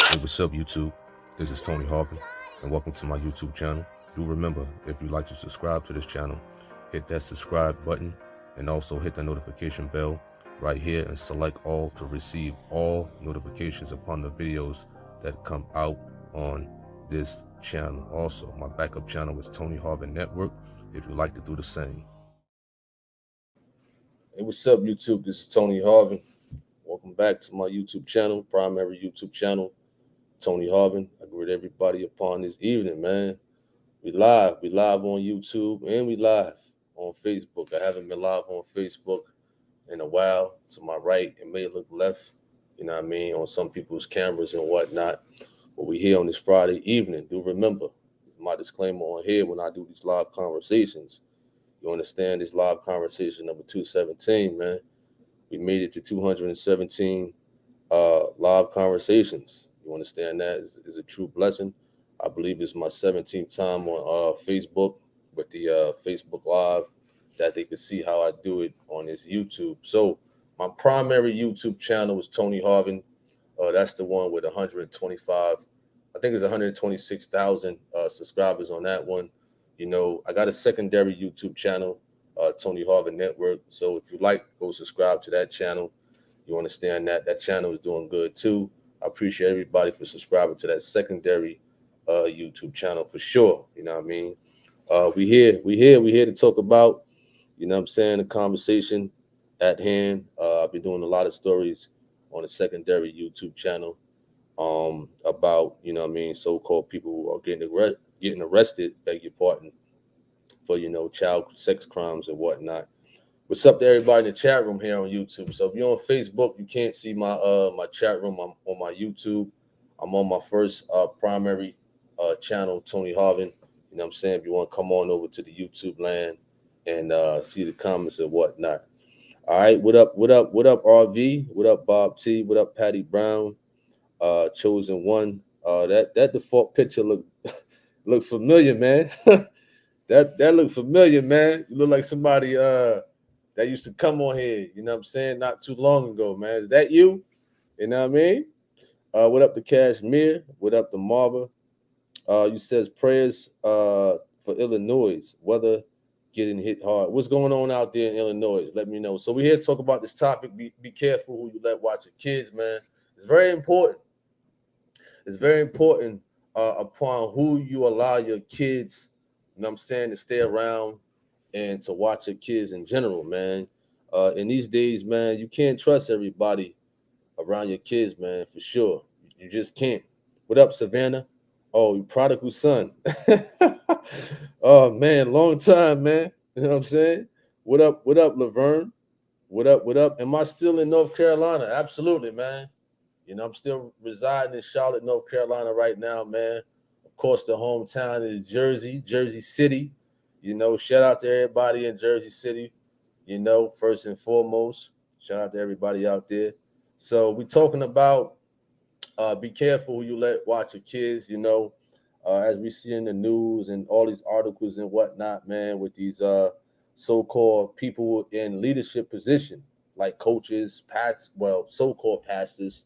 Hey, what's up, YouTube? This is Tony Harvin, and welcome to my YouTube channel. Do remember, if you'd like to subscribe to this channel, hit that subscribe button and also hit the notification bell right here and select all to receive all notifications upon the videos that come out on this channel. Also, my backup channel is Tony Harvin Network if you'd like to do the same. Hey, what's up, YouTube? This is Tony Harvin. Welcome back to my YouTube channel, primary YouTube channel, Tony Harvin. I greet everybody upon this evening, man. We live on YouTube, and we live on Facebook. I haven't been live on Facebook in a while. To my right, it may look left, you know what I mean, on some people's cameras and whatnot. But we here on this Friday evening. Do remember my disclaimer on here when I do these live conversations. You understand, this live conversation number 217, man. We made it to 217 live conversations. You understand that is a true blessing. I believe it's my 17th time on Facebook with the Facebook Live that they could see how I do it on this YouTube. So my primary YouTube channel is Tony Harvin. That's the one with 125, I think it's 126,000 subscribers on that one. You know, I got a secondary YouTube channel, Tony Harvin Network. So if you like, go subscribe to that channel. You understand that channel is doing good too. I appreciate everybody for subscribing to that secondary YouTube channel for sure. You know what I mean? We here to talk about, you know what I'm saying, the conversation at hand. I've been doing a lot of stories on the secondary YouTube channel about, you know what I mean, so-called people who are getting arrested, beg your pardon, for, you know, child sex crimes and whatnot. What's up to everybody in the chat room here on YouTube? So if you're on Facebook, you can't see my my chat room. I'm on my YouTube. I'm on my first primary channel, Tony Harvin. You know what I'm saying? If you want to come on over to the YouTube land and see the comments and whatnot. All right, what up, RV? What up, Bob T? What up, Patty Brown? Chosen One. That default picture look familiar, man. that look familiar, man. You look like somebody that used to come on here, you know what I'm saying, not too long ago, man. Is that you? You know what I mean? What up to Kashmir? What up to Marva? You says prayers for Illinois, weather getting hit hard. What's going on out there in Illinois? Let me know. So we're here to talk about this topic. Be careful who you let watch your kids, man. It's very important. It's very important upon who you allow your kids, you know what I'm saying, to stay around and to watch your kids in general, man. In these days, man, you can't trust everybody around your kids, man, for sure. You just can't. What up, Savannah? Oh, you prodigal son. Oh, man, long time, man. You know what I'm saying? What up, Laverne? What up? Am I still in North Carolina? Absolutely, man. You know, I'm still residing in Charlotte, North Carolina right now, man. Of course, the hometown is Jersey City. You know, shout out to everybody in Jersey City. You know, first and foremost, shout out to everybody out there. So we're talking about be careful who you let watch your kids, you know, as we see in the news and all these articles and whatnot, man, with these so-called people in leadership position, like coaches, so-called pastors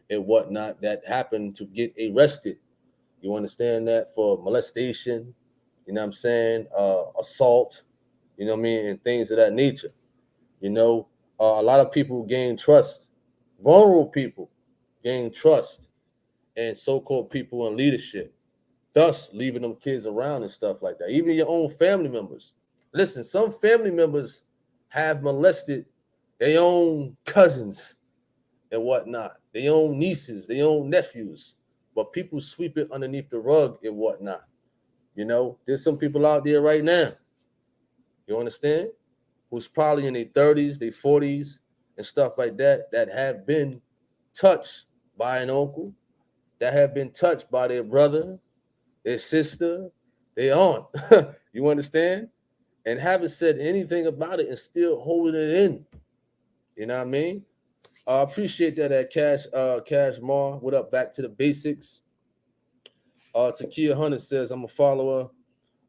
and whatnot, that happen to get arrested. You understand that, for molestation, you know what I'm saying, assault, you know what I mean, and things of that nature. You know, a lot of people gain trust, vulnerable people gain trust, and so-called people in leadership, thus leaving them kids around and stuff like that. Even your own family members. Listen, some family members have molested their own cousins and whatnot, their own nieces, their own nephews, but people sweep it underneath the rug and whatnot. You know, there's some people out there right now, you understand, who's probably in their 30s, their 40s, and stuff like that, that have been touched by an uncle, that have been touched by their brother, their sister, their aunt. You understand? And haven't said anything about it and still holding it in. You know what I mean? I appreciate that at Cash Mar. What up? Back to the basics. Takia Hunter says, I'm a follower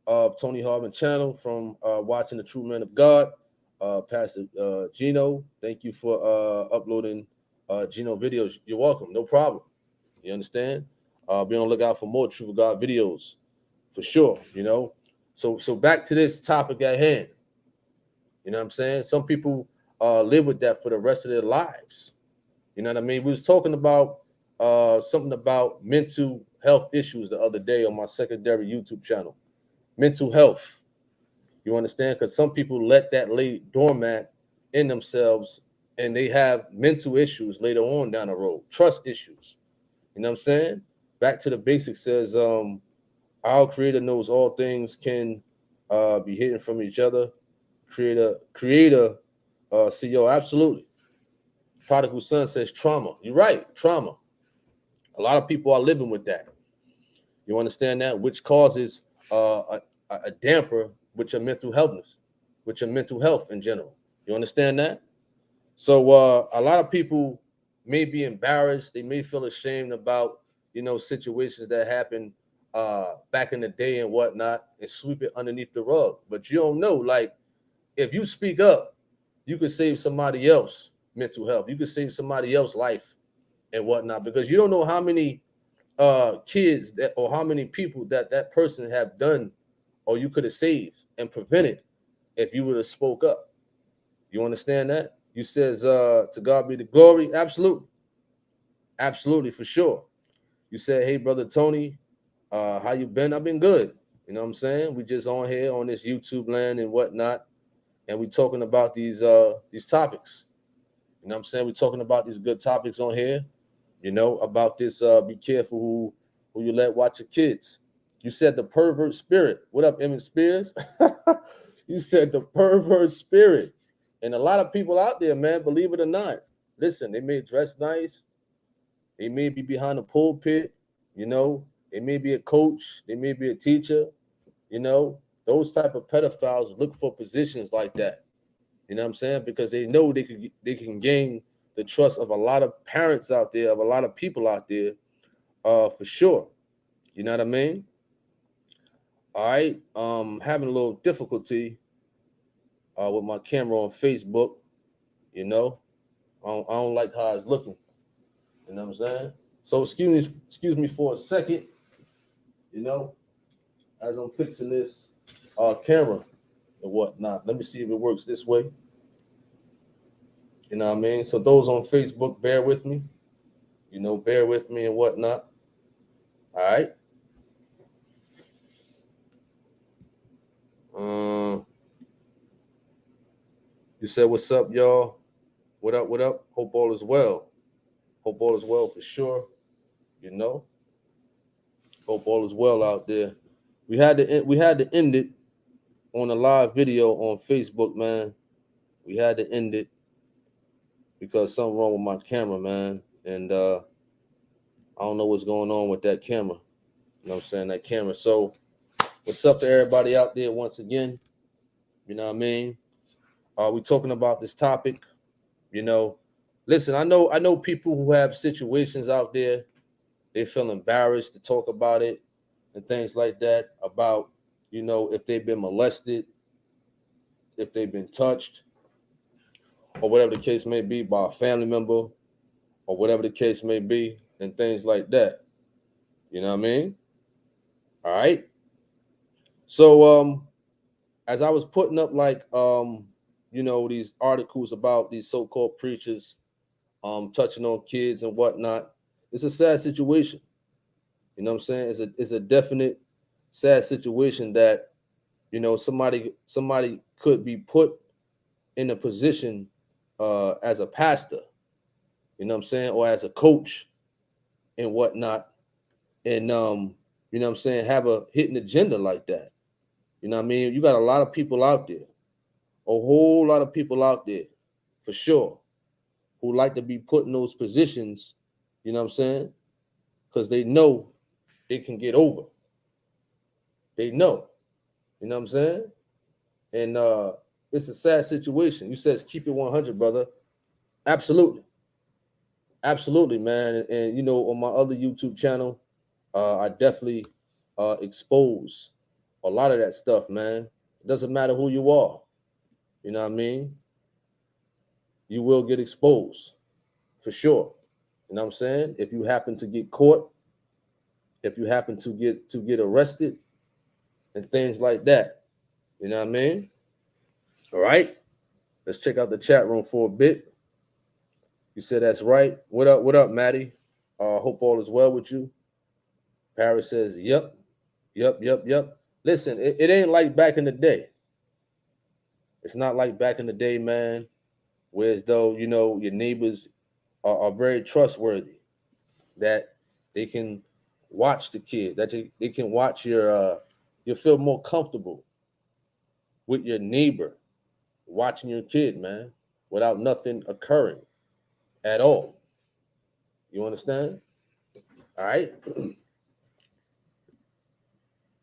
of Tony Harvin channel from watching The True Man of God. Pastor Gino, thank you for uploading Gino videos. You're welcome. No problem. You understand? Be on the lookout for more Truth of God videos for sure. So back to this topic at hand. You know what I'm saying? Some people live with that for the rest of their lives. You know what I mean? We was talking about something about mental health issues the other day on my secondary YouTube channel. Mental health. You understand? Because some people let that lay dormant in themselves and they have mental issues later on down the road, trust issues. You know what I'm saying? Back to the basics says, our creator knows all things can be hidden from each other. Creator, CEO, absolutely. Prodigal son says trauma. You're right, trauma. A lot of people are living with that. You understand that? Which causes a damper with your mental healthness, with your mental health in general. You understand that? So a lot of people may be embarrassed. They may feel ashamed about, situations that happened back in the day and whatnot and sweep it underneath the rug. But you don't know, like, if you speak up, you could save somebody else mental health. You could save somebody else life and whatnot, because you don't know how many kids that, or how many people that person have done, or you could have saved and prevented if you would have spoke up. You understand that? You says to God be the glory. Absolutely. Absolutely, for sure. You said, hey, brother Tony, how you been? I've been good. You know what I'm saying? We just on here on this YouTube land and whatnot, and we talking about these topics. You know what I'm saying? We're talking about these good topics on here, about this be careful who you let watch your kids. You said the pervert spirit. What up, Emmett Spears? You said the pervert spirit. And a lot of people out there, man, believe it or not, listen, they may dress nice. They may be behind the pulpit, they may be a coach, they may be a teacher, those type of pedophiles look for positions like that. You know what I'm saying? Because they know they can gain the trust of a lot of parents out there, of a lot of people out there, for sure. You know what I mean? All right. Having a little difficulty with my camera on Facebook. I don't like how it's looking. You know what I'm saying? So excuse me for a second. As I'm fixing this camera and whatnot. Let me see if it works this way. You know what I mean? So those on Facebook, bear with me. Bear with me and whatnot. All right. You said, what's up, y'all? What up? What up? Hope all is well. Hope all is well for sure. Hope all is well out there. We had to end it on a live video on Facebook, man. We had to end it because something wrong with my camera, man. And I don't know what's going on with that camera. You know what I'm saying? That camera. So what's up to everybody out there once again? You know what I mean? We talking about this topic. Listen, I know people who have situations out there, they feel embarrassed to talk about it and things like that, about, if they've been molested, if they've been touched, or whatever the case may be, by a family member, or whatever the case may be, and things like that. You know what I mean? All right. So as I was putting up these articles about these so-called preachers touching on kids and whatnot, it's a sad situation. You know what I'm saying? It's a definite sad situation that, somebody could be put in a position as a pastor, you know what I'm saying, or as a coach and whatnot, and you know what I'm saying, have a hidden agenda like that. You know what I mean? You got a lot of people out there, a whole lot of people out there, for sure, who like to be put in those positions, you know what I'm saying? Because they know it can get over. They know, you know what I'm saying? And it's a sad situation. You says keep it 100, brother. Absolutely. Absolutely, man. And on my other YouTube channel, I definitely expose a lot of that stuff, man. It doesn't matter who you are. You know what I mean? You will get exposed, for sure. You know what I'm saying? If you happen to get caught, if you happen to get arrested and things like that. You know what I mean? All right. Let's check out the chat room for a bit. You said that's right. What up, Maddie? Hope all is well with you. Paris says, yep, yep. Listen, it ain't like back in the day. It's not like back in the day, man, whereas though, your neighbors are very trustworthy, that they can watch the kid, that they can watch you feel more comfortable with your neighbor watching your kid, man, without nothing occurring at all. You understand? All right.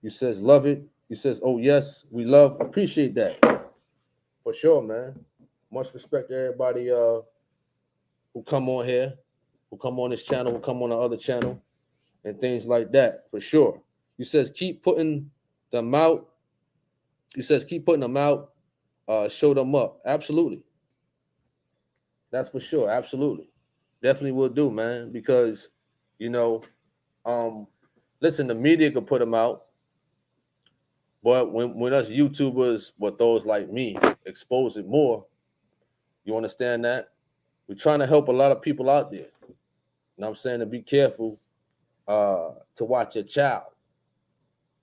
You says love it. You says, oh yes, we appreciate that. For sure, man. Much respect to everybody who come on here, who come on this channel, who come on the other channel, and things like that, for sure. You says keep putting them out. You says keep putting them out, show them up. Absolutely. That's for sure. Absolutely. Definitely will do, man. Because, you know, um, listen, the media could put them out, but when us YouTubers, what those like me, expose it more, you understand that? We're trying to help a lot of people out there. You know what I'm saying? To be careful to watch your child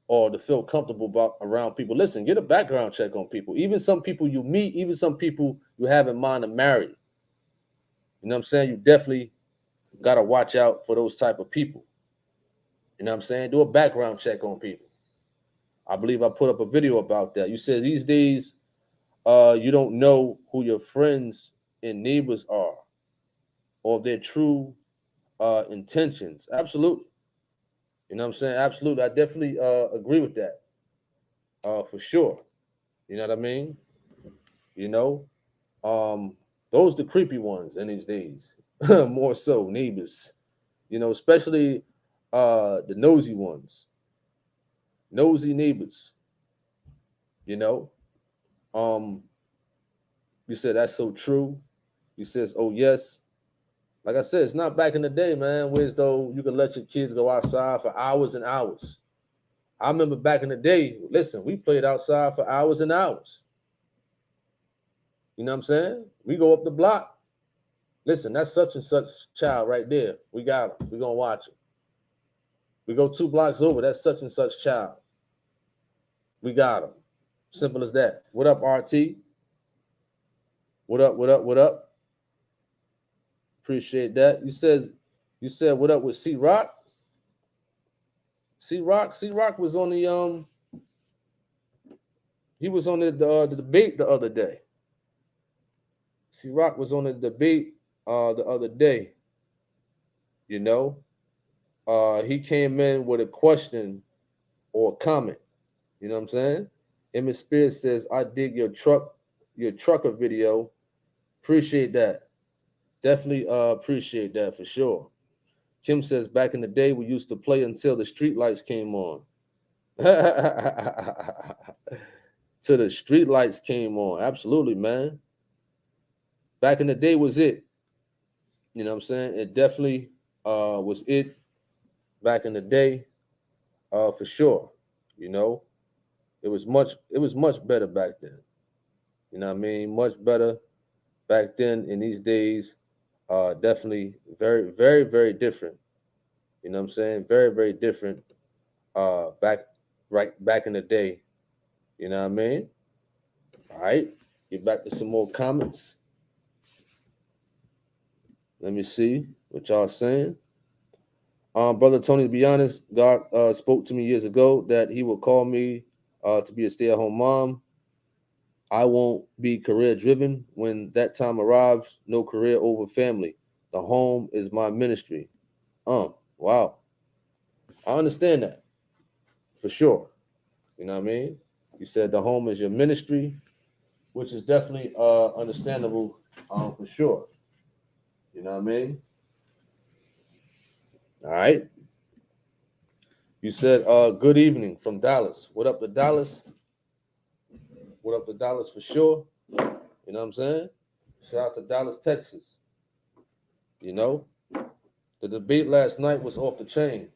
or to feel comfortable around people. Listen, get a background check on people. Even some people you meet, even some people you have in mind to marry. You know what I'm saying? You definitely got to watch out for those type of people. You know what I'm saying? Do a background check on people. I believe I put up a video about that. You said these days you don't know who your friends and neighbors are or their true intentions. Absolutely. You know what I'm saying? Absolutely. I definitely agree with that. For sure. You know what I mean? You know, those the creepy ones in these days. More so, neighbors. Especially the nosy ones. Nosy neighbors. You know. Um, you said that's so true. You says, oh yes. Like I said, it's not back in the day, man, whereas though you could let your kids go outside for hours and hours. I remember back in the day, listen, we played outside for hours and hours. You know what I'm saying? We go up the block. Listen, that's such and such child right there. We got him. We're going to watch him. We go 2 blocks over. That's such and such child. We got him. Simple as that. What up, RT? What up? Appreciate that. You said what up with C Rock? C Rock was on the he was on the debate the other day. C Rock was on the debate the other day. You know, he came in with a question or a comment. You know what I'm saying? Emmett Spears says, "I dig your trucker video. Appreciate that. Definitely appreciate that for sure." Kim says, "Back in the day, we used to play until the street lights came on." Till the street lights came on. Absolutely, man. Back in the day was it. You know what I'm saying? It definitely was it back in the day, for sure. You know, it was much better back then. You know what I mean? Much better back then. In these days, definitely very, very, very different. You know what I'm saying? Very, very different. Back in the day. You know what I mean? All right. Get back to some more comments. Let me see what y'all saying. Brother Tony, to be honest, God spoke to me years ago that he would call me to be a stay-at-home mom. I won't be career driven when that time arrives. No career over family. The home is my ministry. Wow. I understand that for sure. You know what I mean? You said the home is your ministry, which is definitely understandable for sure. You know what I mean? All right. You said good evening from Dallas. What up to Dallas? What up to Dallas for sure? You know what I'm saying? Shout out to Dallas, Texas. You know? The debate last night was off the chain.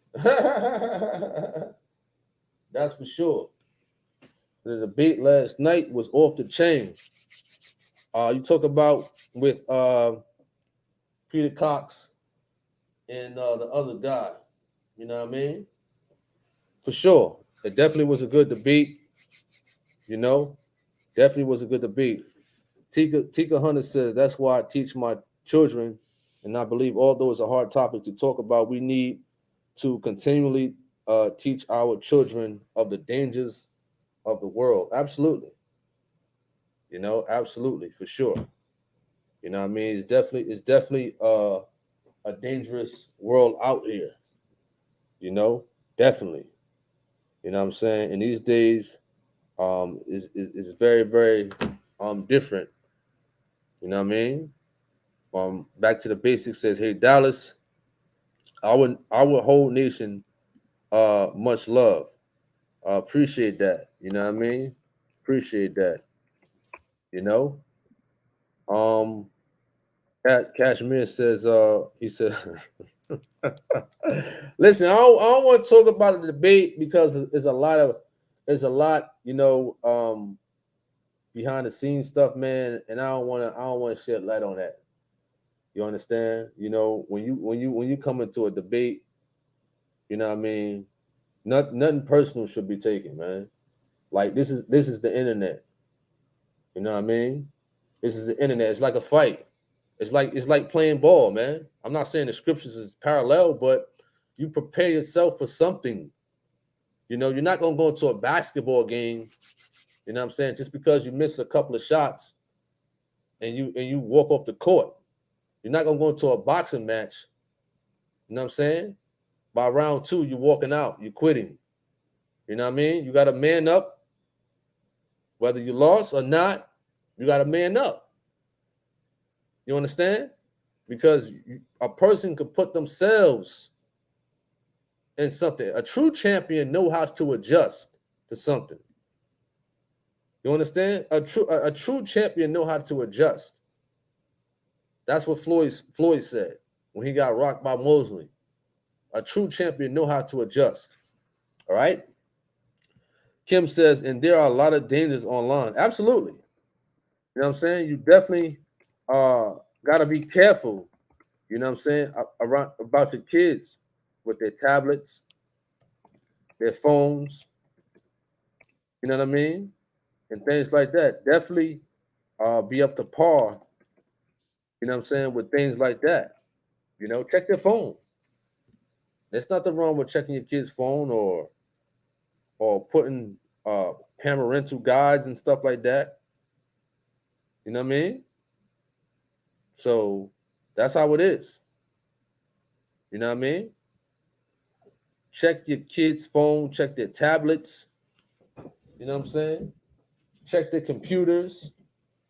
That's for sure. The debate last night was off the chain. You talk about with Peter Cox and the other guy. You know what I mean? For sure. It definitely was a good debate. You know, definitely was a good debate. Tika Hunter says that's why I teach my children, and I believe although it's a hard topic to talk about, we need to continually teach our children of the dangers of the world. Absolutely. You know, absolutely, for sure. You know what I mean? It's definitely a dangerous world out here. You know, definitely. You know what I'm saying? And these days, is very, very different. You know what I mean? Back to the basics says, hey Dallas, our whole nation much love. Appreciate that. You know what I mean? Appreciate that. You know? Um Cashmere says he said listen, I don't want to talk about the debate because there's a lot, behind the scenes stuff, man, and I don't want to shed light on that. You understand? You know, when you come into a debate, you know what I mean, nothing personal should be taken, man. Like this is the internet. You know what I mean? This is the internet. It's like a fight. It's like playing ball, man. I'm not saying the scriptures is parallel, but you prepare yourself for something. You know, you're not gonna go into a basketball game, you know what I'm saying, just because you miss a couple of shots and you walk off the court. You're not gonna go into a boxing match, you know what I'm saying? By round two, you're walking out, you're quitting. You know what I mean? You gotta man up, whether you lost or not, you gotta man up. You understand? Because a person could put themselves in something. A true champion know how to adjust to something. You understand? A true champion know how to adjust. That's what Floyd said when he got rocked by Mosley. A true champion know how to adjust. All right. Kim says, and there are a lot of dangers online. Absolutely. You know what I'm saying? You definitely got to be careful. You know what I'm saying? Around about your kids with their tablets, their phones. You know what I mean? And things like that. Definitely be up to par. You know what I'm saying? With things like that. You know, check their phone. There's nothing wrong with checking your kid's phone or putting uh parental guides and stuff like that. You know what I mean? So that's how it is. You know what I mean? Check your kids' phone, check their tablets, you know what I'm saying? Check their computers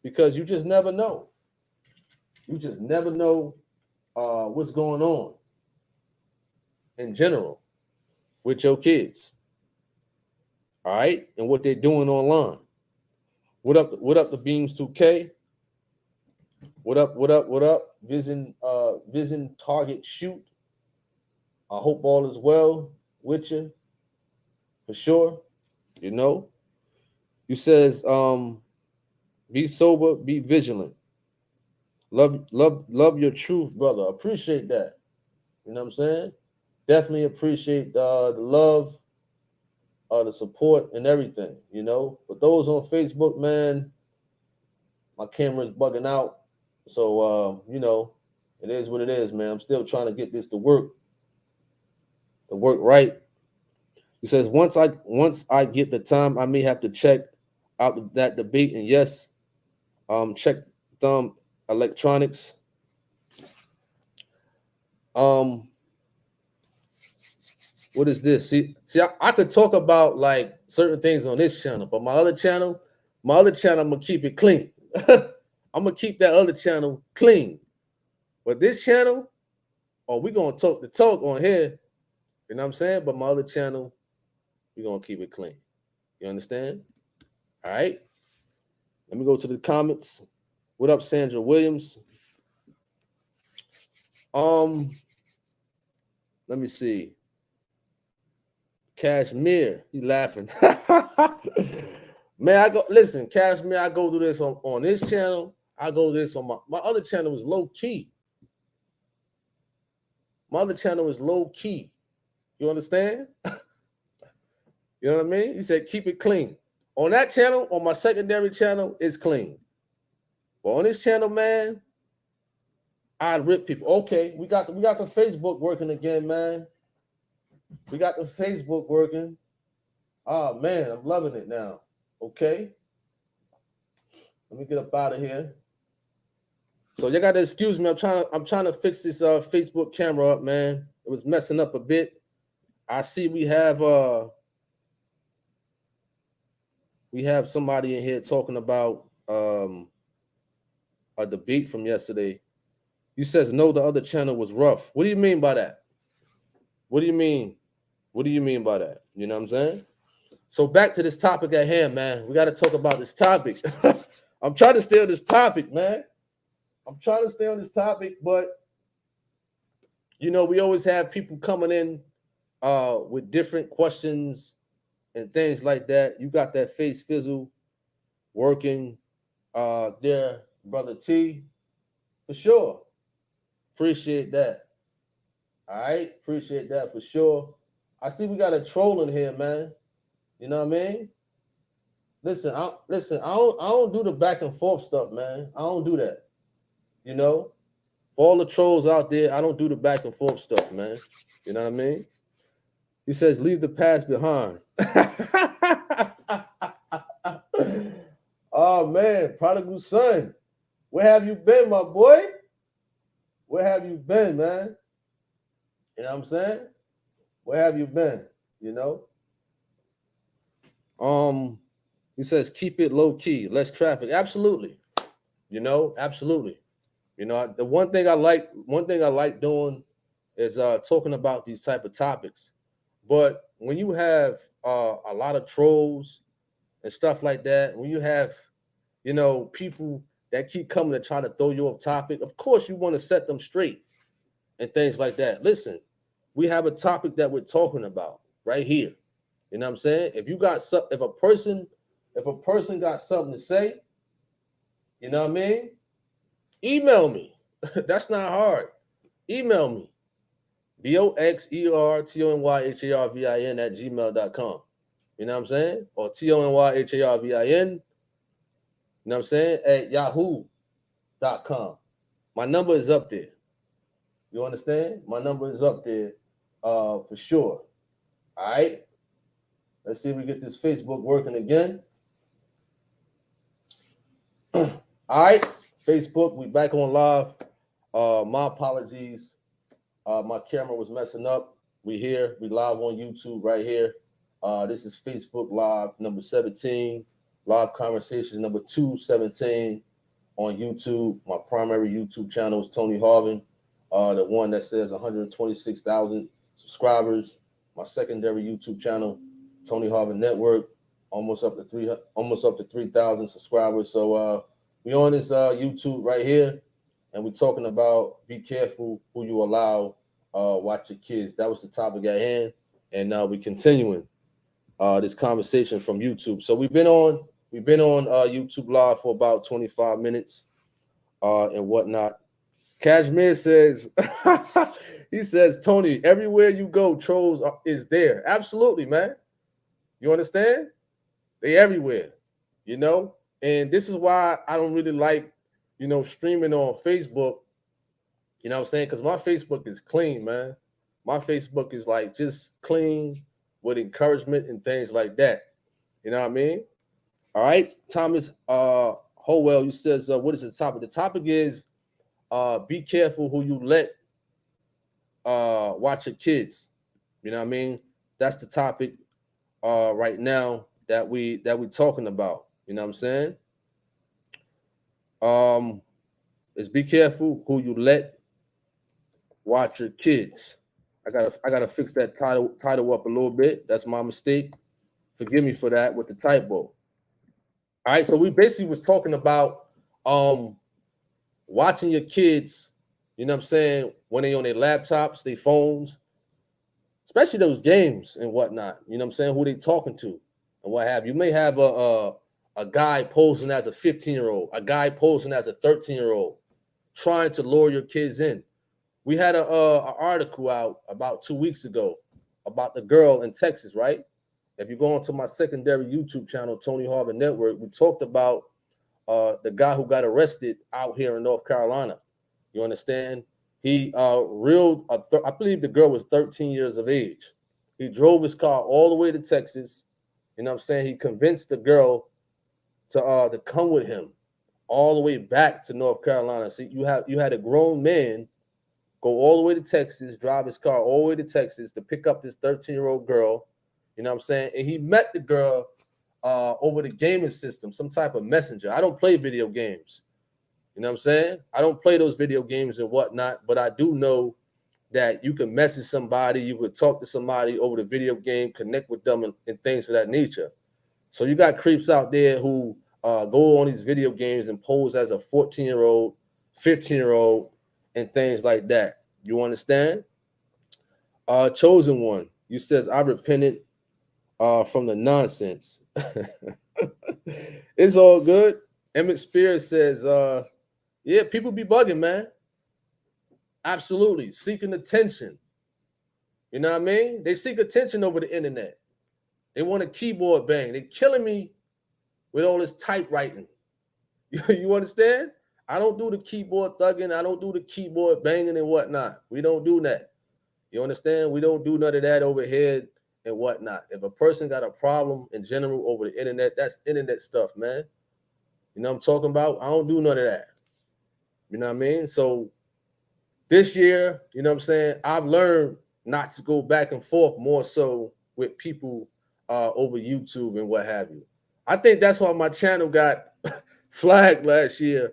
because you just never know. You just never know what's going on in general with your kids. All right? And what they're doing online. What up the Beams 2K? What up? Vision Target Shoot. I hope all is well with you for sure. You know, you says be sober, be vigilant. Love your truth, brother. Appreciate that. You know what I'm saying? Definitely appreciate the love, the support, and everything. You know, but those on Facebook, man, my camera is bugging out. So it is what it is, man. I'm still trying to get this to work right. He says once I get the time, I may have to check out that debate. And yes, check thumb electronics. Um, what is this? See, I could talk about like certain things on this channel, but my other channel, I'm gonna keep it clean. I'm gonna keep that other channel clean. But this channel, we gonna talk the talk on here. You know what I'm saying? But my other channel, we're gonna keep it clean. You understand? All right. Let me go to the comments. What up, Sandra Williams? Um, Let me see. Cashmere, he laughing. Man, I go listen, Cashmere. I go do this on this channel. I go do this on my other channel is low key. My other channel is low key. You understand? You know what I mean? He said keep it clean. On that channel, on my secondary channel, it's clean. But on this channel, man, I rip people. Okay, we got the Facebook working again, man. We got the Facebook working. Oh man, I'm loving it now. Okay. Let me get up out of here. So you gotta excuse me. I'm trying to fix this Facebook camera up, man. It was messing up a bit. I see we have somebody in here talking about a debate from yesterday. You says no, the other channel was rough. What do you mean by that? What do you mean? What do you mean by that? You know what I'm saying? So back to this topic at hand, man. We got to talk about this topic. I'm trying to stay on this topic, man. I'm trying to stay on this topic, but you know, we always have people coming in with different questions and things like that. You got that face fizzle working there, Brother T, for sure. Appreciate that. All right, appreciate that for sure. I see we got a troll in here, man. You know what I mean? Listen, I don't do the back and forth stuff, man. I don't do that. You know, for all the trolls out there, I don't do the back and forth stuff, man. You know what I mean? He says, leave the past behind. Oh man, prodigal son, where have you been, my boy? Where have you been, man? You know what I'm saying? Where have you been? You know? He says, keep it low key, less traffic. Absolutely. You know, absolutely. You know, the one thing I like doing is talking about these type of topics. But when you have a lot of trolls and stuff like that, when you have, you know, people that keep coming to try to throw you off topic, of course you want to set them straight and things like that. Listen, we have a topic that we're talking about right here. You know what I'm saying? If a person got something to say, you know what I mean? Email me. That's not hard. Email me. boxertonyharvin@gmail.com. You know what I'm saying? Or tonyharvin, you know what I'm saying, at yahoo.com. My number is up there. You understand? My number is up there for sure. All right. Let's see if we get this Facebook working again. All right. Facebook, we back on live. My apologies. My camera was messing up. We here. We live on YouTube right here. This is Facebook Live number 17. Live conversations number 217 on YouTube. My primary YouTube channel is Tony Harvin. The one that says 126,000 subscribers. My secondary YouTube channel, Tony Harvin Network, almost up to 3,000 subscribers. So we on this YouTube right here, and we're talking about be careful who you allow watch your kids. That was the topic at hand, and now we're continuing this conversation from YouTube. So we've been on YouTube Live for about 25 minutes and whatnot. Cashmere says, he says, Tony, everywhere you go, trolls is there. Absolutely, man. You understand? They everywhere, you know? And this is why I don't really like, you know, streaming on Facebook. You know what I'm saying? Because my Facebook is clean, man. My Facebook is like just clean with encouragement and things like that. You know what I mean? All right. Thomas Howell, you says, what is the topic? The topic is be careful who you let watch your kids. You know what I mean? That's the topic right now that we talking about. You know what I'm saying? Is be careful who you let watch your kids. I gotta fix that title up a little bit. That's my mistake. Forgive me for that with the typo. All right, so we basically was talking about watching your kids, you know what I'm saying, when they on their laptops, their phones, especially those games and whatnot. You know what I'm saying? Who they talking to and what have you. You may have a guy posing as a 15-year-old, a guy posing as a 13-year-old, trying to lure your kids in. We had a article out about 2 weeks ago about the girl in Texas, right? If you go onto my secondary YouTube channel, Tony Harvin Network, we talked about the guy who got arrested out here in North Carolina. You understand? He reeled, I believe the girl was 13 years of age. He drove his car all the way to Texas. You know what I'm saying? He convinced the girl to come with him all the way back to North Carolina. See, you had a grown man go all the way to Texas, drive his car all the way to Texas to pick up this 13-year-old girl. You know what I'm saying? And he met the girl over the gaming system, some type of messenger. I don't play video games. You know what I'm saying? I don't play those video games and whatnot, but I do know that you can message somebody, you could talk to somebody over the video game, connect with them and things of that nature. So you got creeps out there who go on these video games and pose as a 14-year-old, 15-year-old, and things like that. You understand? Chosen one, you says, I repented from the nonsense. It's all good. Emmett Spears says, yeah, people be bugging, man. Absolutely. Seeking attention. You know what I mean? They seek attention over the internet. They want a keyboard bang. They're killing me with all this typewriting. You understand? I don't do the keyboard thugging. I don't do the keyboard banging and whatnot. We don't do that. You understand? We don't do none of that over here and whatnot. If a person got a problem in general over the internet, that's internet stuff, man. You know what I'm talking about? I don't do none of that. You know what I mean? So this year, you know what I'm saying, I've learned not to go back and forth more so with people over YouTube and what have you. I think that's why my channel got flagged last year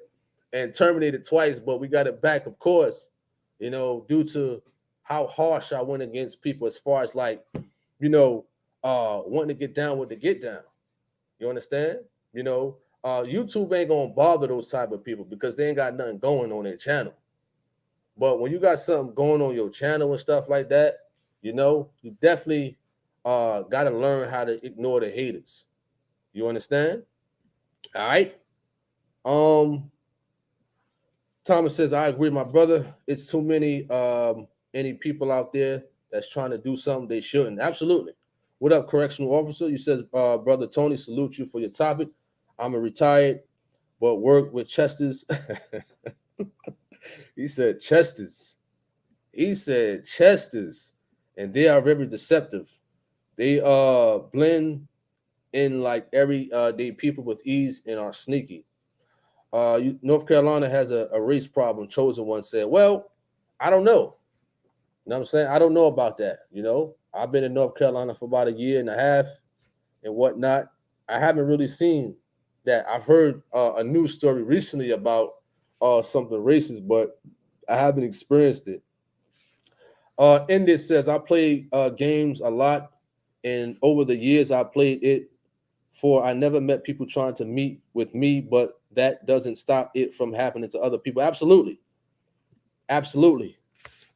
and terminated twice, but we got it back, of course, you know, due to how harsh I went against people as far as like, you know, wanting to get down with the get down. You understand? You know, YouTube ain't gonna bother those type of people because they ain't got nothing going on their channel. But when you got something going on your channel and stuff like that, you know, you definitely got to learn how to ignore the haters. You understand? All right. Thomas says, I agree, my brother. It's too many any people out there that's trying to do something they shouldn't. Absolutely. What up, correctional officer? You said, brother Tony, salute you for your topic. I'm a retired, but work with Chester's. He said Chester's. He said Chester's, and they are very deceptive. They blend in like everyday people with ease and are sneaky. North Carolina has a race problem. Chosen one said, well, I don't know. You know what I'm saying? I don't know about that. You know, I've been in North Carolina for about a year and a half and whatnot. I haven't really seen that. I've heard a news story recently about something racist, but I haven't experienced it. Ended says, I play games a lot, and over the years I played it for I never met people trying to meet with me, but that doesn't stop it from happening to other people. Absolutely. Absolutely.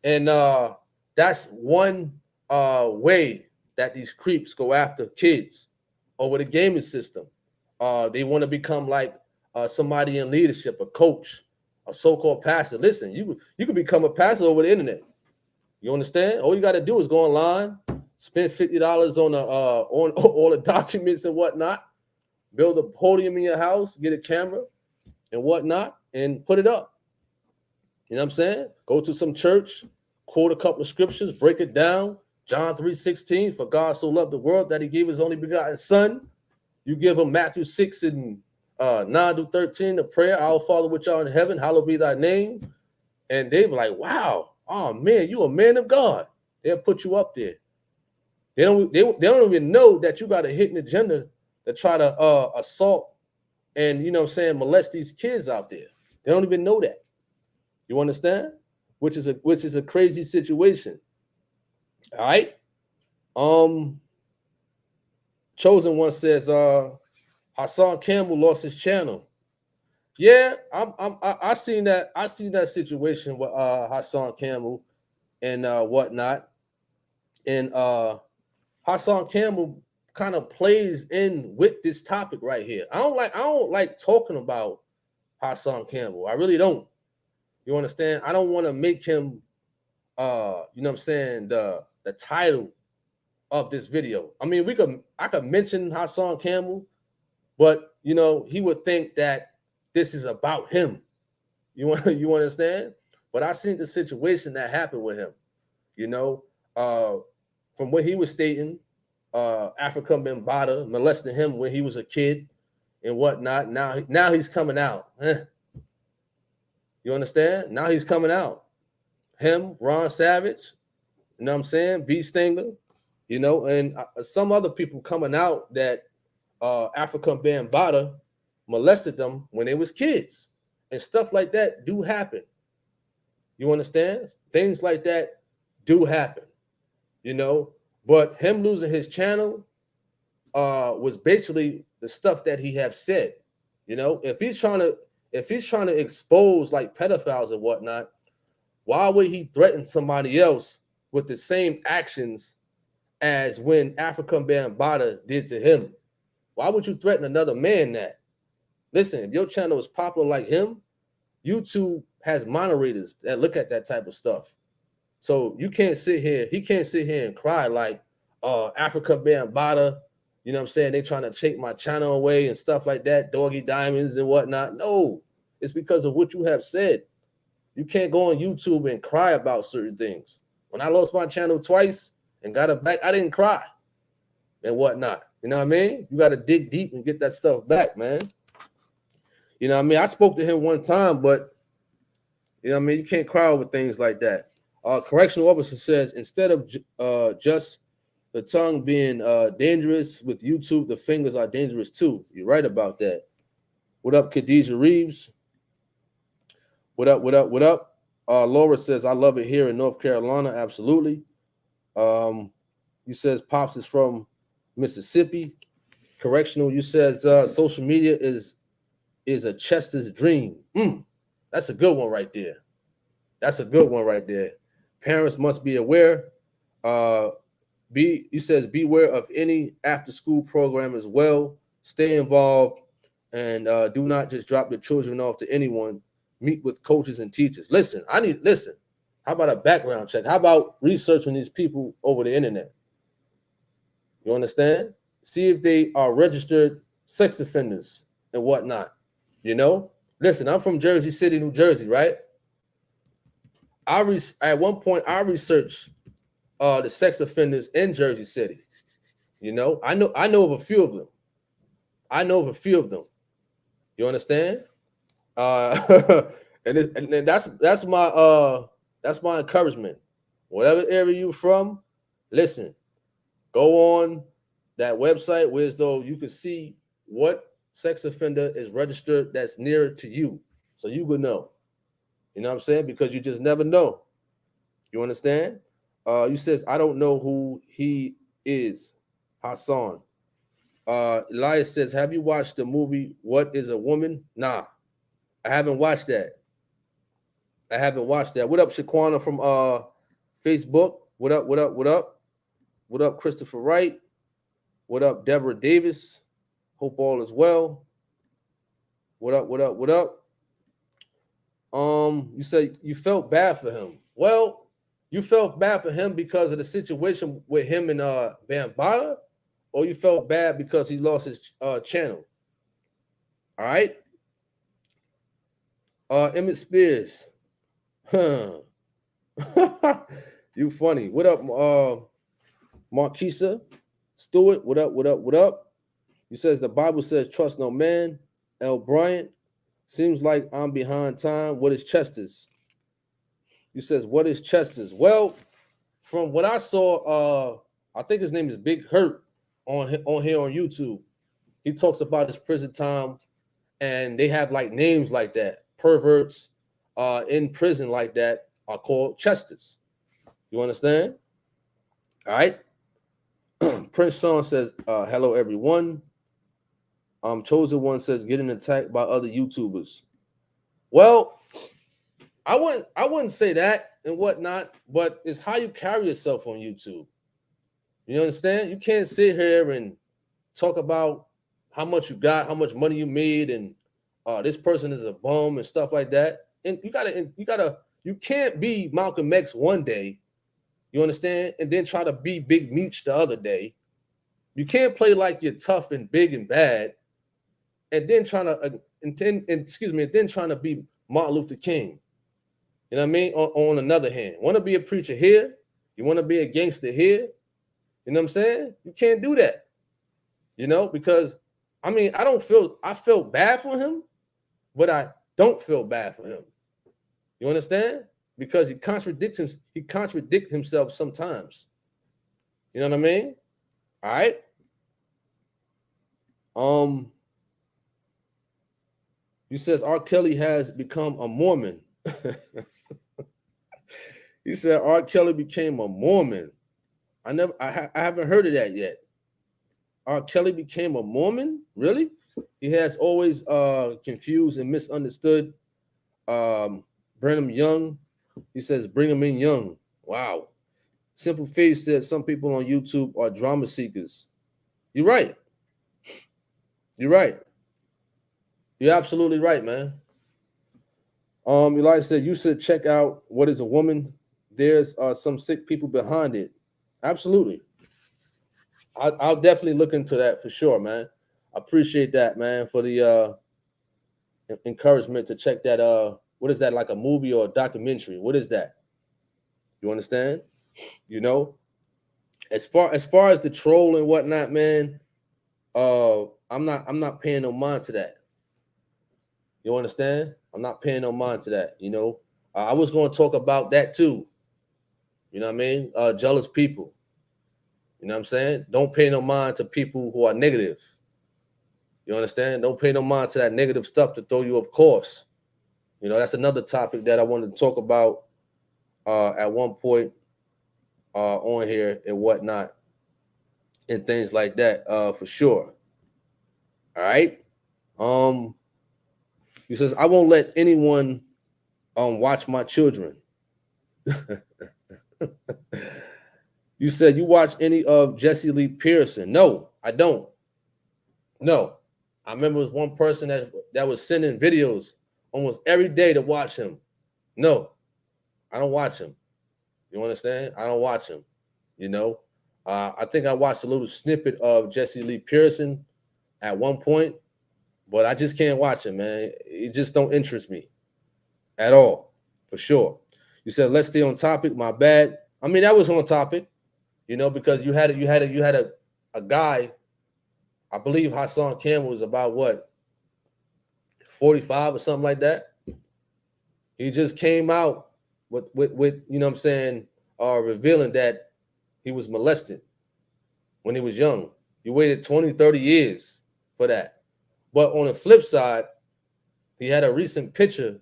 And that's one way that these creeps go after kids over the gaming system. They want to become like somebody in leadership, a coach, a so-called pastor. Listen, you could become a pastor over the internet. You understand? All you got to do is go online, spend $50 on on all the documents and whatnot, build a podium in your house, get a camera and whatnot, and put it up. You know what I'm saying? Go to some church, quote a couple of scriptures, break it down. John 3:16, for God so loved the world that he gave his only begotten son. You give him Matthew 6 and 9 to 13, the prayer, our Father which art in heaven, hallowed be thy name. And they be like, wow, oh man, you a man of God. They'll put you up there. They don't even know that you got a hidden agenda to try to assault and, you know what I'm saying, molest these kids out there. They don't even know that. You understand? Which is a crazy situation. All right. Chosen one says Hassan Campbell lost his channel. Yeah, I seen that. I seen that situation with Hassan Campbell and whatnot. And Hassan Campbell kind of plays in with this topic right here. I don't like talking about Hassan Campbell. I really don't. You understand? I don't want to make him you know what I'm saying, the title of this video. I mean, I could mention Hassan Campbell, but you know, he would think that this is about him. You understand? But I seen the situation that happened with him. You know, from what he was stating, Africa Bambaataa molested him when he was a kid and whatnot. Now he's coming out. You understand? Now he's coming out. Him, Ron Savage, you know what I'm saying? B Stinger, you know, and some other people coming out that African Bambaataa molested them when they was kids, and stuff like that do happen. You understand? Things like that do happen, you know. But him losing his channel was basically the stuff that he have said. You know, if he's trying to expose like pedophiles and whatnot, why would he threaten somebody else with the same actions as when African Bambaataa did to him? Why would you threaten another man that? Listen, if your channel is popular like him, YouTube has moderators that look at that type of stuff. So he can't sit here and cry like Africa Bambaataa, you know what I'm saying? They trying to take my channel away and stuff like that, Doggy Diamonds and whatnot. No, it's because of what you have said. You can't go on YouTube and cry about certain things. When I lost my channel twice and got it back, I didn't cry and whatnot. You know what I mean? You got to dig deep and get that stuff back, man. You know what I mean? I spoke to him one time, but you know what I mean? You can't cry over things like that. Correctional officer says, instead of just the tongue being dangerous with YouTube, the fingers are dangerous too. You're right about that. What up, Khadijah Reeves? What up? Laura says, I love it here in North Carolina. Absolutely. You says Pops is from Mississippi. Correctional, you says social media is a Chester's dream. That's a good one right there. Parents must be aware. He says beware of any after-school program as well. Stay involved and do not just drop your children off to anyone. Meet with coaches and teachers. Listen. How about a background check? How about researching these people over the internet? You understand? See if they are registered sex offenders and whatnot. You know? Listen, I'm from Jersey City, New Jersey, right? At one point I researched the sex offenders in Jersey City. You know, I know of a few of them. You understand? And that's my encouragement. Whatever area you from, listen, go on that website where as though you can see what sex offender is registered that's near to you, so you would know. You know what I'm saying? Because you just never know. You understand? You says, I don't know who he is, Hassan. Elias says, have you watched the movie What is a Woman? Nah, I haven't watched that. What up, Shaquana from Facebook? What up? What up, Christopher Wright? What up, Deborah Davis? Hope all is well. What up? You said you felt bad for him. Well, you felt bad for him because of the situation with him and Bambaataa, or you felt bad because he lost his channel? All right. Emmett Spears. Huh. You funny. What up, Marquisa Stewart? What up? You says the Bible says trust no man. L. Bryant. Seems like I'm behind time. What is Chester's? You says, what is Chester's? Well, from what I saw, I think his name is Big Hurt on here on YouTube. He talks about his prison time, and they have like names like that. Perverts in prison like that are called Chesters. You understand? All right. Prince Sean says, hello, everyone. Chosen One says, getting attacked by other YouTubers. Well, I wouldn't say that and whatnot, but it's how you carry yourself on YouTube. You understand? You can't sit here and talk about how much you got, how much money you made, and this person is a bum and stuff like that. And you can't be Malcolm X one day, you understand, and then try to be Big Meech the other day. You can't play like you're tough and big and bad, and then trying to be Martin Luther King. You know what I mean? On another hand, want to be a preacher here, you want to be a gangster here. You know what I'm saying? You can't do that. Because I felt bad for him, but I don't feel bad for him. You understand? Because he contradicts himself sometimes. You know what I mean? All right. He says R. Kelly has become a Mormon. He said R. Kelly became a Mormon. I haven't heard of that yet. R. Kelly became a Mormon? Really? He has always confused and misunderstood Brigham Young. He says, bring him in young. Wow. Simple Face said some people on YouTube are drama seekers. You're right. You're right. You're absolutely right, man. Elijah said, you should check out What is a Woman. There's some sick people behind it. Absolutely. I'll definitely look into that for sure, man. I appreciate that, man, for the encouragement to check that. What is that, like a movie or a documentary? What is that? You understand? As far as the troll and whatnot, man, I'm not paying no mind to that. You understand? I'm not paying no mind to that. I was going to talk about that too. You know what I mean? Jealous people. You know what I'm saying? Don't pay no mind to people who are negative. You understand? Don't pay no mind to that negative stuff to throw you off course. That's another topic that I wanted to talk about at one point on here and whatnot and things like that for sure. All right. He says, I won't let anyone watch my children. You said you watch any of Jesse Lee Pearson? No, I don't. No. I remember it was one person that was sending videos almost every day to watch him. No, I don't watch him. You understand? I don't watch him. I think I watched a little snippet of Jesse Lee Pearson at one point, but I just can't watch him, man. It just don't interest me at all, for sure. You said, let's stay on topic. My bad. I mean, that was on topic, because you had a guy. I believe Hassan Campbell was about what, 45 or something like that. He just came out with you know what I'm saying, revealing that he was molested when he was young. You waited 20, 30 years for that. But on the flip side, he had a recent picture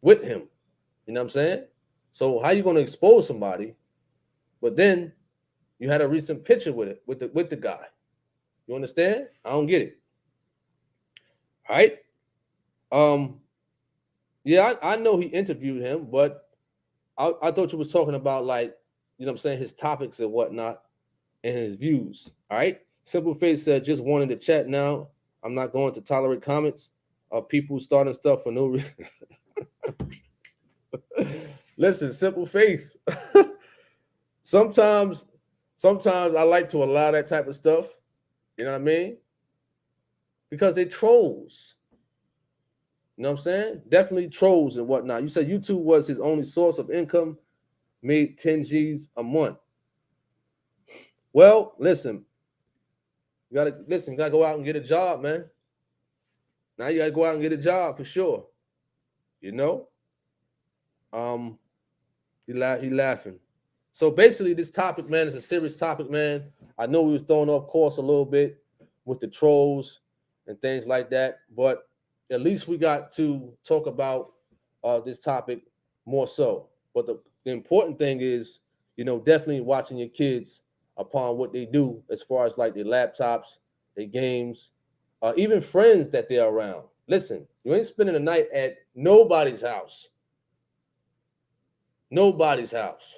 with him. You know what I'm saying? So how you going to expose somebody, but then you had a recent picture with the guy? You understand? I don't get it. All right. Yeah, I know he interviewed him, but I thought you was talking about, like, you know what I'm saying, his topics and whatnot and his views. All right. Simple Face said, just wanted to chat now. I'm not going to tolerate comments of people starting stuff for no reason. Listen, Simple Face. Sometimes I like to allow that type of stuff. You know what I mean? Because they trolls. You know what I'm saying? Definitely trolls and whatnot. You said YouTube was his only source of income, made 10 G's a month. Well, listen. You gotta go out and get a job, man. Now you gotta go out and get a job for sure. He laughing. So basically, this topic, man, is a serious topic, man. I know we was thrown off course a little bit with the trolls and things like that, but at least we got to talk about this topic more so. But the important thing is, definitely watching your kids upon what they do as far as like their laptops, their games, even friends that they're around. Listen, you ain't spending the night at nobody's house. Nobody's house.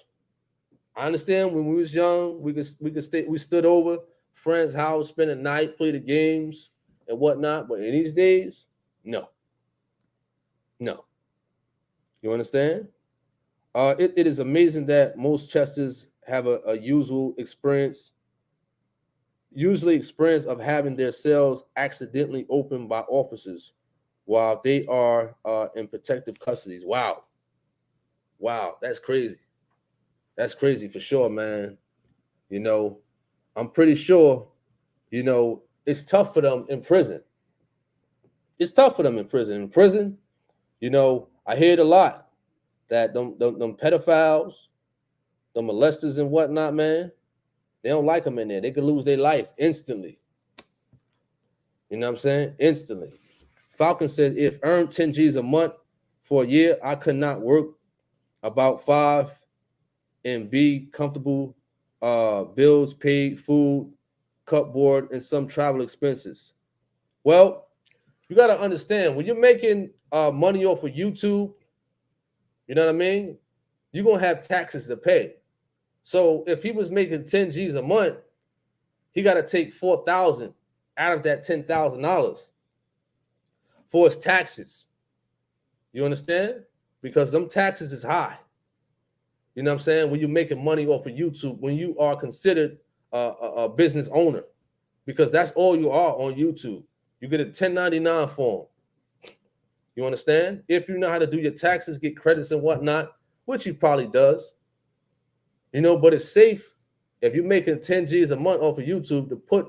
I understand when we was young, we stood over friends' house, spend the night, play the games and whatnot. But in these days, no, no. You understand? It is amazing that most Chesters have a usually experience of having their cells accidentally opened by officers while they are in protective custody. Wow, wow, that's crazy. That's crazy for sure, man. You know, I'm pretty sure. It's tough for them in prison. It's tough for them in prison. In prison, I hear it a lot that them pedophiles, the molesters and whatnot, man, they don't like them in there. They could lose their life instantly. You know what I'm saying? Instantly. Falcon says, if earned 10 G's a month for a year, I could not work about 5 and be comfortable, bills paid, food, cupboard, and some travel expenses. Well, you got to understand when you're making money off of YouTube, you know what I mean? You're going to have taxes to pay. So if he was making 10 G's a month, he got to take 4,000 out of that $10,000 for his taxes. You understand? Because them taxes is high. You know what I'm saying? When you're making money off of YouTube, when you are considered a business owner, because that's all you are on YouTube. You get a 1099 form. You understand? If you know how to do your taxes, get credits and whatnot, which he probably does, but it's safe if you're making 10 G's a month off of YouTube to put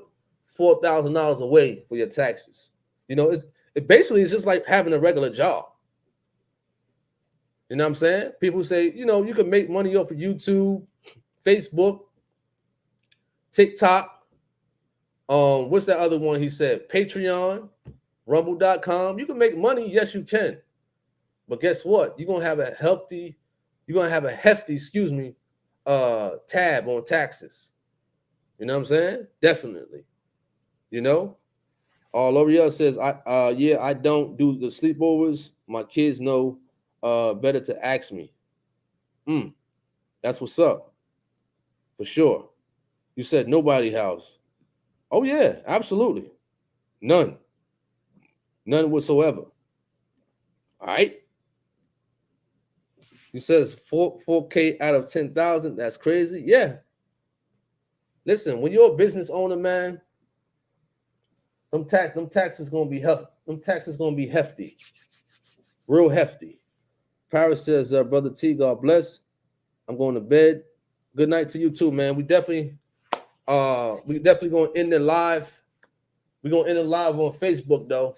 $4,000 away for your taxes. It basically is just like having a regular job. You know what I'm saying? People say, you can make money off of YouTube, Facebook, TikTok. What's that other one he said? Patreon, rumble.com. You can make money. Yes, you can. But guess what? You're going to have a hefty, tab on taxes. You know what I'm saying? Definitely. L'Oreal says, I don't do the sleepovers. My kids know better to ask me. That's what's up. For sure. You said nobody house. Oh, yeah, absolutely. None whatsoever. All right. He says 4K out of 10,000. That's crazy. Yeah. Listen, when you're a business owner, man, them taxes gonna be hefty. Them taxes gonna be hefty, real hefty. Paris says, brother T, God bless. I'm going to bed. Good night to you too, man. We definitely gonna end the live. We're gonna end the live on Facebook though.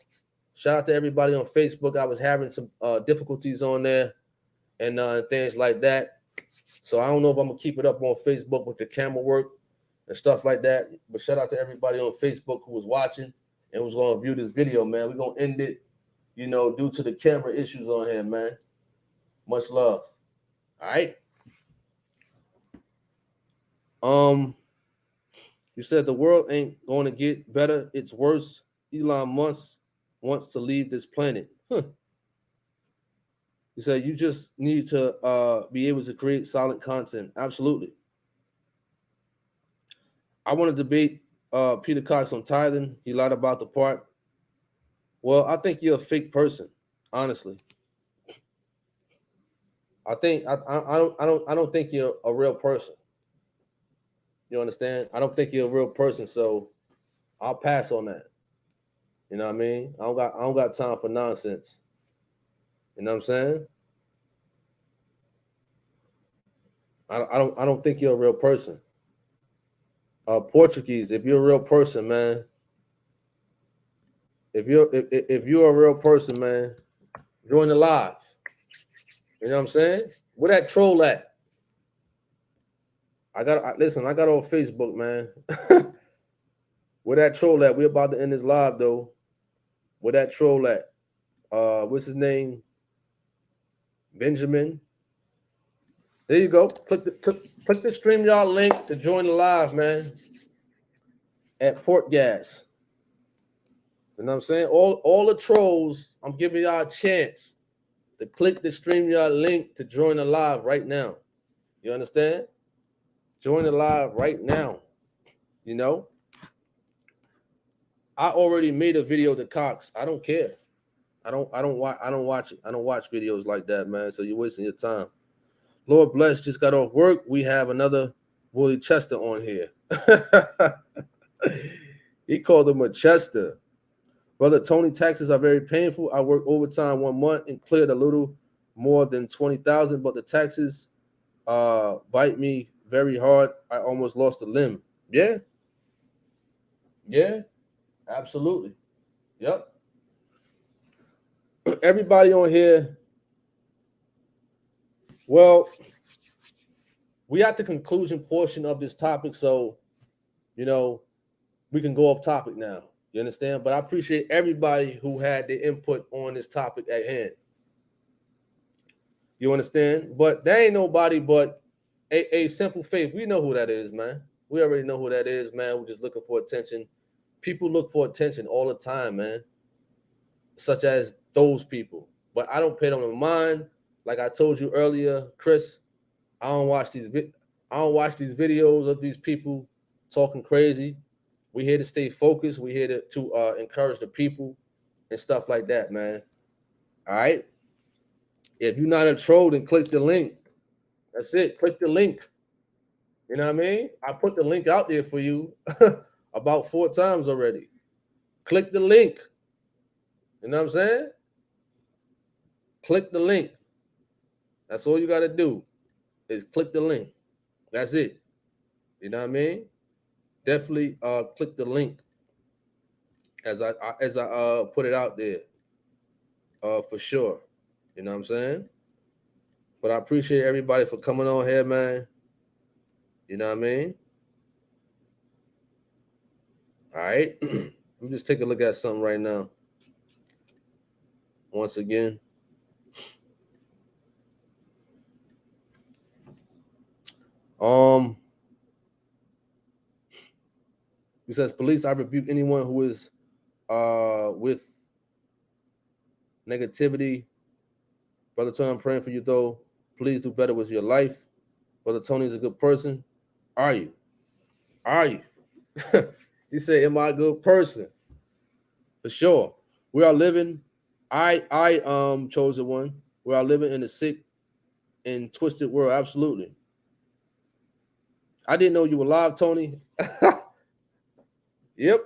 Shout out to everybody on Facebook. I was having some difficulties on there and things like that. So I don't know if I'm gonna keep it up on Facebook with the camera work and stuff like that. But shout out to everybody on Facebook who was watching and was gonna view this video, man. We're gonna end it, due to the camera issues on here, man. Much love. All right. You said the world ain't going to get better. It's worse. Elon Musk wants to leave this planet. You said you just need to be able to create solid content. Absolutely. I want to debate Peter Cox on tithing. He lied about the part. Well, I think you're a fake person, honestly. I don't think you're a real person. You understand? I don't think you're a real person, so I'll pass on that. You know what I mean? I don't got time for nonsense. You know what I'm saying? I don't think you're a real person. Portuguese, if you're a real person, man. If you're a real person, man, join the live. You know what I'm saying? Where that troll at? Listen, I got on Facebook, man. Where that troll at? We about to end this live though. Where that troll at? What's his name? Benjamin. There you go. Click the StreamYard link to join the live, man. At Port Gas. You know what I'm saying? All the trolls, I'm giving y'all a chance to click the StreamYard link to join the live right now. You understand? Join the live right now. You know, I already made a video to Cox. I don't care. I don't watch it. I don't watch videos like that, man. So you're wasting your time. Lord bless, just got off work. We have another Willie Chester on here. He called him a Chester. Brother Tony, taxes are very painful. I worked overtime 1 month and cleared a little more than 20,000, but the taxes bite me very hard. I almost lost a limb. Yeah. Yeah, absolutely. Yep. Everybody on here. Well, we at the conclusion portion of this topic, so you know we can go off topic now. You understand? But I appreciate everybody who had their input on this topic at hand. You understand? But there ain't nobody but a simple faith. We know who that is, man. We already know who that is, man. We're just looking for attention. People look for attention all the time, man. Such as those people. But I don't pay them no mind. Like I told you earlier, Chris, I don't watch these videos of these people talking crazy. We're here to stay focused. We're here to encourage the people and stuff like that, man. All right. If you're not a troll, then click the link. That's it. Click the link. You know what I mean? I put the link out there for you about 4 times already. Click the link. You know what I'm saying? Click the link. That's all you got to do is click the link. That's it. You know what I mean? Definitely click the link as I put it out there for sure. You know what I'm saying? But I appreciate everybody for coming on here, man. You know what I mean? All right. Let me just take a look at something right now. Once again. He says, police, I rebuke anyone who is with negativity. Brother Tony, I'm praying for you, though. Please do better with your life. Brother Tony is a good person. Are you? Are you? He said, am I a good person? For sure. We are living, I chosen one. We are living in a sick and twisted world. Absolutely. I didn't know you were live, Tony. Yep.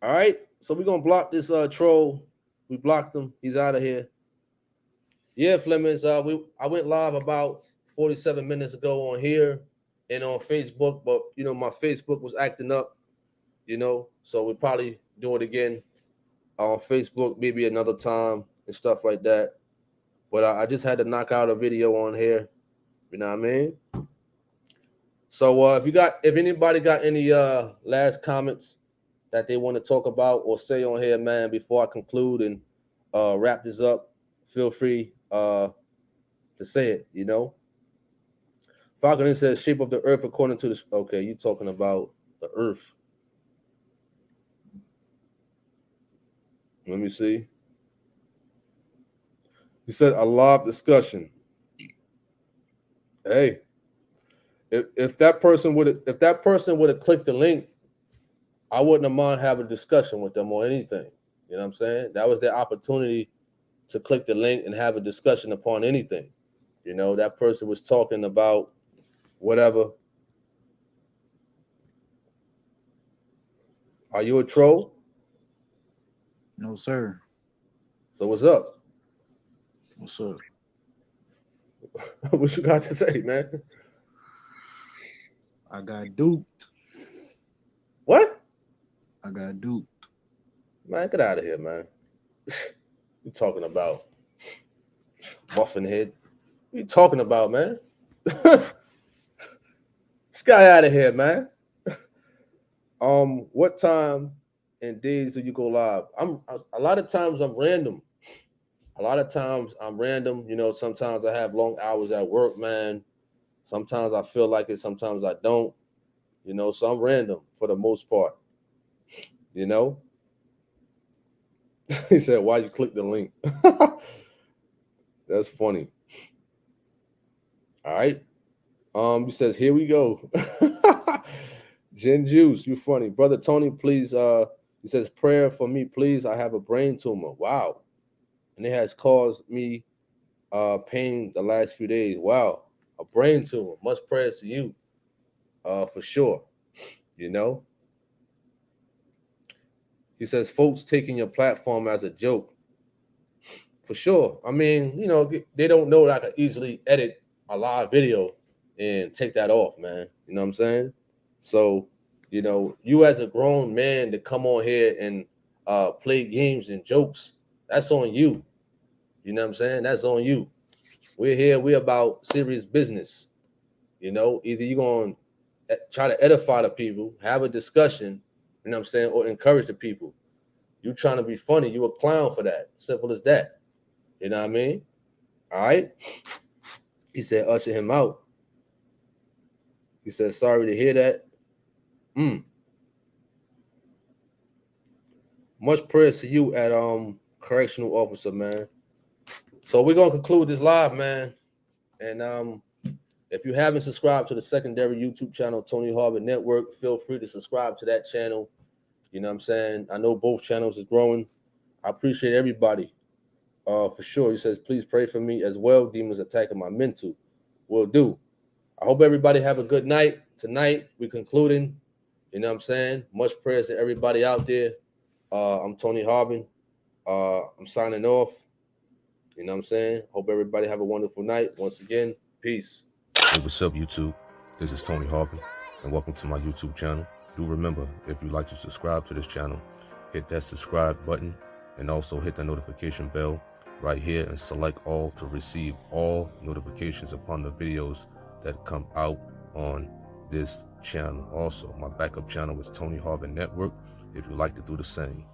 All right. So we're gonna block this troll. We blocked him. He's out of here. Yeah, Flemings. I went live about 47 minutes ago on here and on Facebook, but you know my Facebook was acting up. You know, so we'll probably do it again on Facebook, maybe another time and stuff like that. But I just had to knock out a video on here. You know what I mean? So if anybody got any last comments that they want to talk about or say on here, man, before I conclude and wrap this up, feel free to say it, you know. Falcon says shape of the earth according to this. Okay, you talking about the earth. Let me see. He said a live discussion. Hey, if that person would have clicked the link, I wouldn't have mind having a discussion with them or anything. You know what I'm saying? That was their opportunity to click the link and have a discussion upon anything. You know, that person was talking about whatever. Are you a troll? No, sir. So what's up? What's up? What you got to say, man? I got duped. What? I got duped. Man, get out of here, man. You talking about muffin head? What you talking about, man? This guy out of here, man. What time and days do you go live? A lot of times I'm random. You know, sometimes I have long hours at work, man. Sometimes I feel like it, sometimes I don't. You know, so I'm random for the most part. You know? He said, why you click the link? That's funny. All right. He says, here we go. Gin Juice, you funny. Brother Tony, please, he says, prayer for me, please. I have a brain tumor. Wow. And it has caused me pain the last few days. Wow. A brain tumor. Much prayers to you, for sure. You know? He says, folks taking your platform as a joke. For sure. I mean, they don't know that I can easily edit a live video and take that off, man. You know what I'm saying? So, you as a grown man to come on here and play games and jokes, that's on you. You know what I'm saying? That's on you. We're here, we're about serious business. Either you're going to try to edify the people, have a discussion, you know what I'm saying, or encourage the people. You trying to be funny, you a clown for that. Simple as that. You know what I mean? All right. He said, usher him out. He said, sorry to hear that. Much prayers to you at correctional officer, man. So we're gonna conclude this live, man. And if you haven't subscribed to the secondary YouTube channel, Tony Harvin Network, feel free to subscribe to that channel. You know what I'm saying? I know both channels is growing. I appreciate everybody. For sure. He says, please pray for me as well. Demons attacking my mental. Will do. I hope everybody have a good night. Tonight, we're concluding. You know what I'm saying? Much prayers to everybody out there. I'm Tony Harvin. I'm signing off. You know what I'm saying? Hope everybody have a wonderful night. Once again, peace. Hey, what's up, YouTube? This is Tony Harvin, and welcome to my YouTube channel. Do remember, if you'd like to subscribe to this channel, hit that subscribe button and also hit the notification bell right here and select all to receive all notifications upon the videos that come out on this channel. Also, my backup channel is Tony Harvin Network if you'd like to do the same.